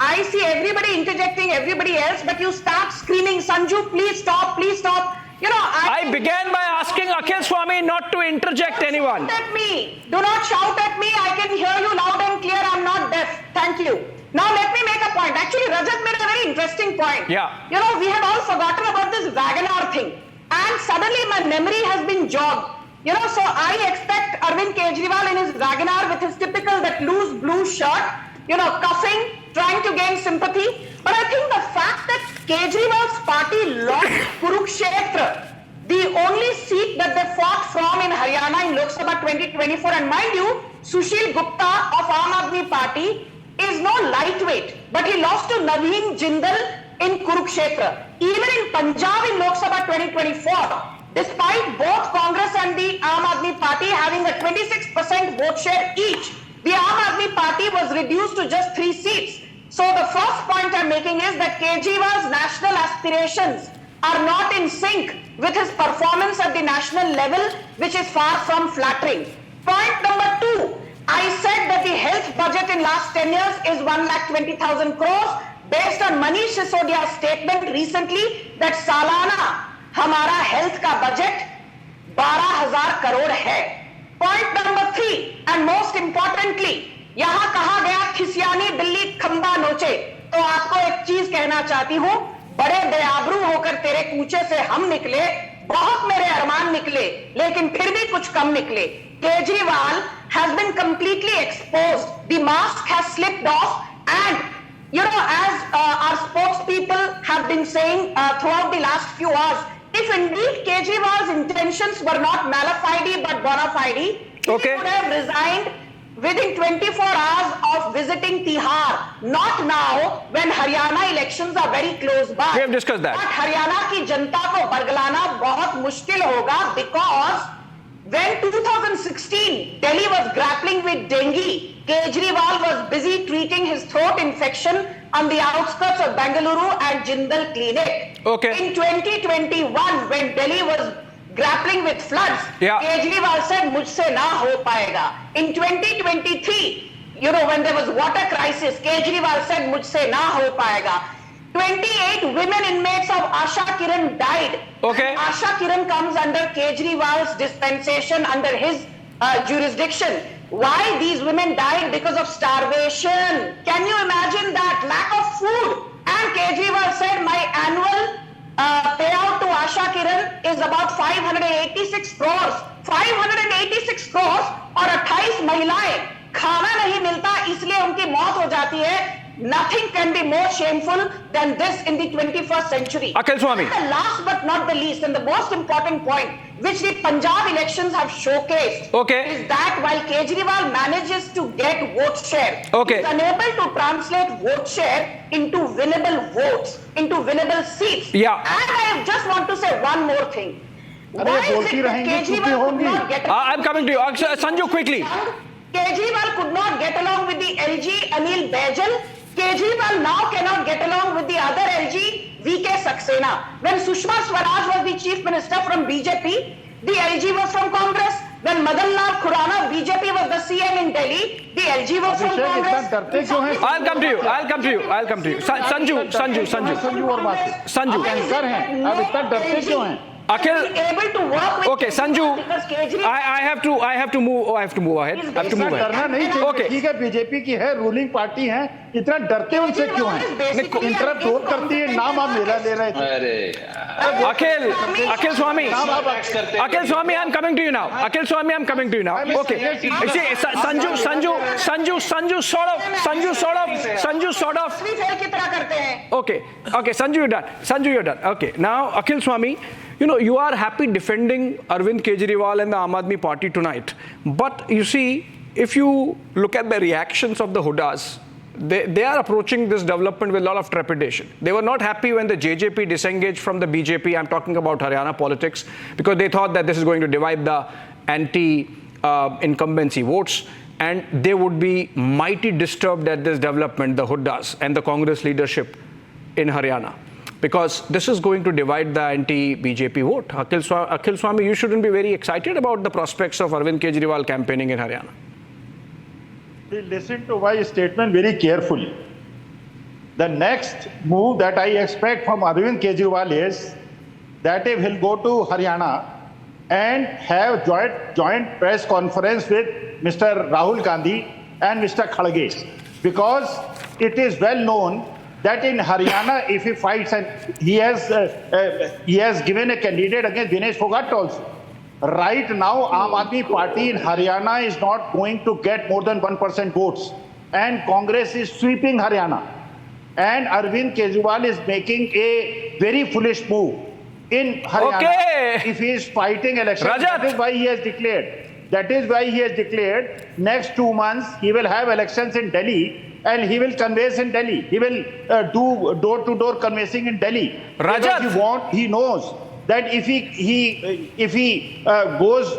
I see everybody interjecting, everybody else, but you start screaming, Sanju, please stop, please stop. I began by asking Akhil Swami not to interject anyone. Shout at me. Do not shout at me. I can hear you loud and clear. I'm not deaf. Thank you. Now let me make a point. Actually, Rajat made a very interesting point. Yeah. We had all forgotten about this Wagoner thing. And suddenly my memory has been jogged. So I expect Arvind Kejriwal in his Wagoner with his typical that loose blue shirt, cuffing, trying to gain sympathy. But I think the fact that Kejriwal's party lost Kurukshetra, the only seat that they fought from in Haryana in Lok Sabha 2024, and mind you, Sushil Gupta of Aam Aadmi Party is no lightweight, but he lost to Naveen Jindal in Kurukshetra. Even in Punjab in Lok Sabha 2024, despite both Congress and the Aam Aadmi Party having a 26% vote share each, the Aam Aadmi Party was reduced to just 3 seats. So the first point I'm making is that Kejriwal's national aspirations are not in sync with his performance at the national level, which is far from flattering. Point number 2, I said that the health budget in last 10 years is 1,20,000 crores based on Manish Sisodia's statement recently that Salana हमारा health का budget 12,000 crore है. Point number 3 and most importantly, यहां कहा गया खिसियानी बिल्ली खंबा नोचे, तो आपको एक चीज कहना चाहती हूं, बड़े दयाबरू होकर तेरे कूचे से हम निकले, बहुत मेरे अरमान निकले, लेकिन फिर भी कुछ कम निकले. Kejriwal has been completely exposed. The mask has slipped off, and as our spokespeople have been saying throughout the last few hours, if indeed Kejriwal's intentions were not mala fide but bona fide, he would have resigned within 24 hours of visiting Tihar, not now when Haryana elections are very close by. We have discussed that. But Haryana की जनता को बरगलाना बहुत मुश्किल होगा, because when 2016 Delhi was grappling with dengue, Kejriwal was busy treating his throat infection on the outskirts of Bengaluru at Jindal Clinic. In 2021, when Delhi was grappling with floods, Kejriwal said, "Mujhse na ho paega." In 2023, when there was water crisis, Kejriwal said, "Mujhse na ho paega." 28 women inmates of Asha Kiran died. Asha Kiran comes under Kejriwal's dispensation, under his jurisdiction. Why these women died? Because of starvation. Can you imagine that? Lack of food. And Kejriwal said, my annual payout to Asha Kiran is about 586 crores. 586 crores और 28 महिलाएं खाना नहीं मिलता, इसलिए उनकी मौत हो जाती है. Nothing can be more shameful than this in the 21st century. Akhil Swami. And the last but not the least, and the most important point, which the Punjab elections have showcased, is that while Kejriwal manages to get vote share, he is unable to translate vote share into winnable votes, into winnable seats. And I just want to say one more thing. Why is it that Kejriwal could not get along? I'm coming to you. Sanju, quickly. Kejriwal could not get along with the LG Anil Baijal. Kejriwal now cannot get along with the other LG, VK Saxena. When Sushma Swaraj was the chief minister from BJP, the LG was from Congress. When Madan Lal Khurana, BJP was the CM in Delhi, the LG was from Congress. I'll come to you. Sanju. Akhil, able to work with Sanju, I have to move ahead. करना नहीं चाहिए. ठीक है, BJP की है, ruling party है, इतना डरते उनसे क्यों हैं? इंटरप्ट हो करती है, नाम आप मेरा ले रहे थे. Akhil Swami, I'm coming to you now. Okay. See, Sanju sort of. Okay, Sanju, you're done. Okay, now Akhil Swami, you are happy defending Arvind Kejriwal and the Aam Aadmi Party tonight. But you see, if you look at the reactions of the Hoodas, they are approaching this development with a lot of trepidation. They were not happy when the JJP disengaged from the BJP. I'm talking about Haryana politics, because they thought that this is going to divide the anti-incumbency votes. And they would be mighty disturbed at this development, the Hoodas and the Congress leadership in Haryana, because this is going to divide the anti-BJP vote. Akhil Swami, you shouldn't be very excited about the prospects of Arvind Kejriwal campaigning in Haryana. Listen to my statement very carefully. The next move that I expect from Arvind Kejriwal is that he will go to Haryana and have joint press conference with Mr. Rahul Gandhi and Mr. Kharge, because it is well known that in Haryana, if he fights, and he has given a candidate against Dinesh Phogat also. Right now, Aam Aadmi Party in Haryana is not going to get more than 1% votes, and Congress is sweeping Haryana. And Arvind Kejriwal is making a very foolish move in Haryana. If he is fighting elections, that is why he has declared next 2 months he will have elections in Delhi. And he will canvass in Delhi. He will do door-to-door canvassing in Delhi. Rajat, he knows that if he goes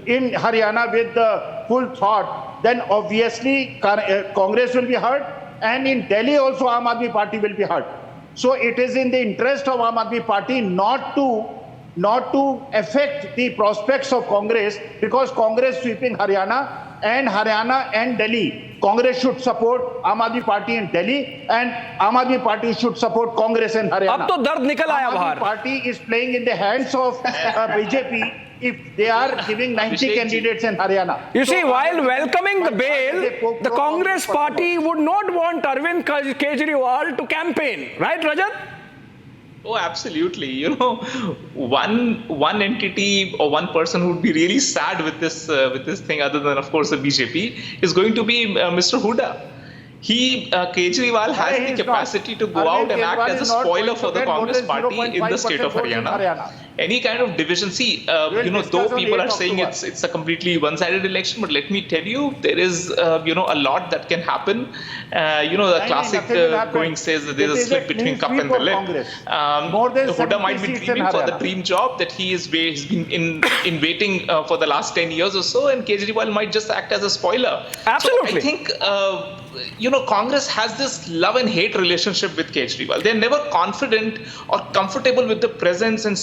in Haryana with the full thought, then obviously Congress will be hurt, and in Delhi also Aam Aadmi Party will be hurt. So it is in the interest of Aam Aadmi Party not to affect the prospects of Congress, because Congress sweeping Haryana and Delhi. Congress should support Aam Aadmi Party in Delhi, and Aam Aadmi Party should support Congress in Haryana. अब तो दर्द निकल आया बाहर. Aam Aadmi Party is playing in the hands of BJP if they are giving 90 candidates in Haryana. You see, while welcoming the bail, the Congress Party would not want Arvind Kejriwal to campaign. Right, Rajat? Oh, absolutely. You know, one entity or one person who would be really sad with this thing, other than of course the BJP, is going to be Mr. Huda. Kejriwal has the capacity to go out and act as a spoiler for the Congress party in the state of Haryana. Any kind of division, though people are saying it's a completely one-sided election, but let me tell you, there is a lot that can happen. The classic going says that there's a slip between cup and the lip. Huda might be dreaming for the dream job that he's been in waiting for the last 10 years or so, and Kejriwal might just act as a spoiler. Absolutely. So I think Congress has this love and hate relationship with Kejriwal. They're never confident or comfortable with the presence and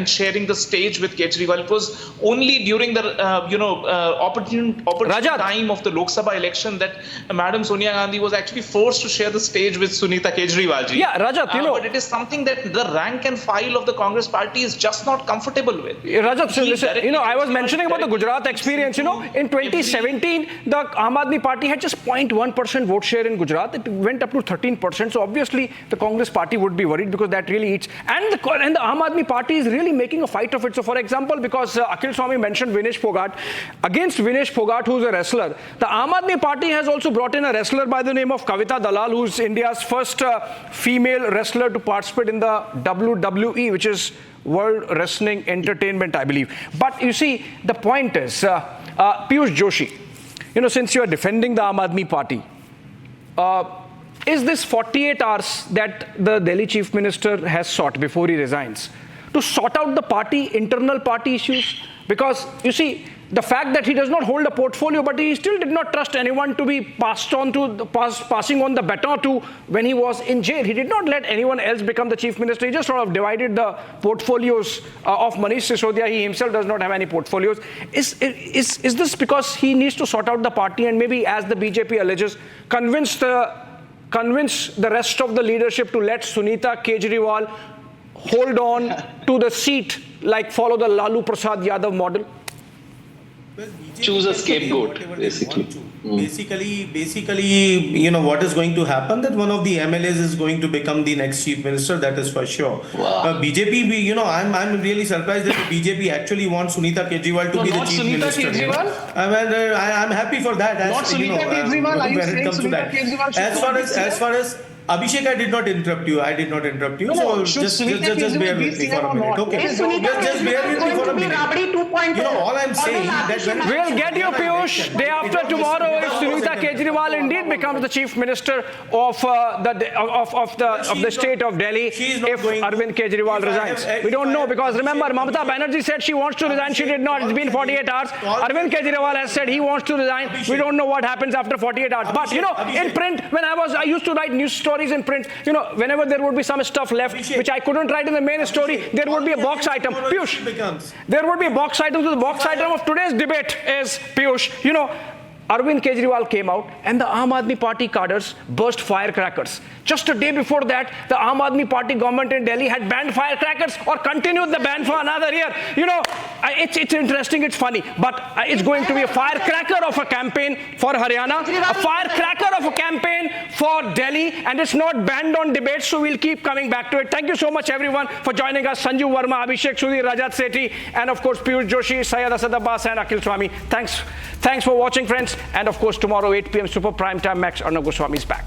sharing the stage with Kejriwal. It was only during the opportune time of the Lok Sabha election that Madam Sonia Gandhi was actually forced to share the stage with Sunita Kejriwal ji. Yeah, Rajat, but it is something that the rank and file of the Congress party is just not comfortable with. Rajat, listen, I was mentioning about the Gujarat experience. In 2017, the Aam Aadmi Party had just 0.1% vote share in Gujarat. It went up to 13%. So obviously, the Congress party would be worried because that really eats. And the Aam Aadmi Party is really making a fight of it. So, for example, because Akhil Swami mentioned Vinesh Phogat, against Vinesh Phogat, who's a wrestler, the Aam Aadmi Party has also brought in a wrestler by the name of Kavita Dalal, who's India's first female wrestler to participate in the WWE, which is World Wrestling Entertainment, I believe. But you see, the point is, Piyush Joshi, since you are defending the Aam Aadmi Party, is this 48 hours that the Delhi Chief Minister has sought before he resigns to sort out the internal party issues? Because, you see, the fact that he does not hold a portfolio, but he still did not trust anyone to be passing on the baton to when he was in jail. He did not let anyone else become the Chief Minister. He just sort of divided the portfolios of Manish Sisodia. He himself does not have any portfolios. Is this because he needs to sort out the party and maybe, as the BJP alleges, convince the rest of the leadership to let Sunita Kejriwal hold on to the seat, like follow the Lalu Prasad Yadav model? Choose a scapegoat, basically. Basically, what is going to happen, that one of the MLAs is going to become the next chief minister, that is for sure. Wow. BJP, I'm really surprised that the BJP actually wants Sunita Kejriwal to be the chief minister. I'm happy for that. Not Sunita Kejriwal, are you saying Sunita Kejriwal should as far as Abhishek, I did not interrupt you. No, so just bear with me for a minute. Okay. Just bear with me for a minute. All I'm saying that we'll get you, Piyush. Day after tomorrow, if Sunita Kejriwal indeed becomes the chief minister of the state of Delhi, if Arvind Kejriwal resigns. We don't know, because remember, Mamata Banerjee said she wants to resign. She did not. It's been 48 hours. Arvind Kejriwal has said he wants to resign. We don't know what happens after 48 hours. But in print, when I used to write news stories in print, whenever there would be some stuff left which I couldn't write in the main story, there would be a box item. Piyush, there would be a box item. So the box item of today's debate is, Piyush, Arvind Kejriwal came out and the Aam Aadmi Party cadres burst firecrackers. Just a day before that, the Aam Aadmi Party government in Delhi had banned firecrackers or continued the ban for another year. It's interesting, it's funny, but it's going to be a firecracker of a campaign for Haryana, a firecracker of a campaign for Delhi, and it's not banned on debates, so we'll keep coming back to it. Thank you so much, everyone, for joining us. Sanju Verma, Abhishek Sudhir, Rajat Sethi, and of course, Piyush Joshi, Syed Asad Abbas, and Akhil Swami. Thanks for watching, friends. And of course, tomorrow, 8 p.m. Super Prime Time Max, Arnab Goswami is back.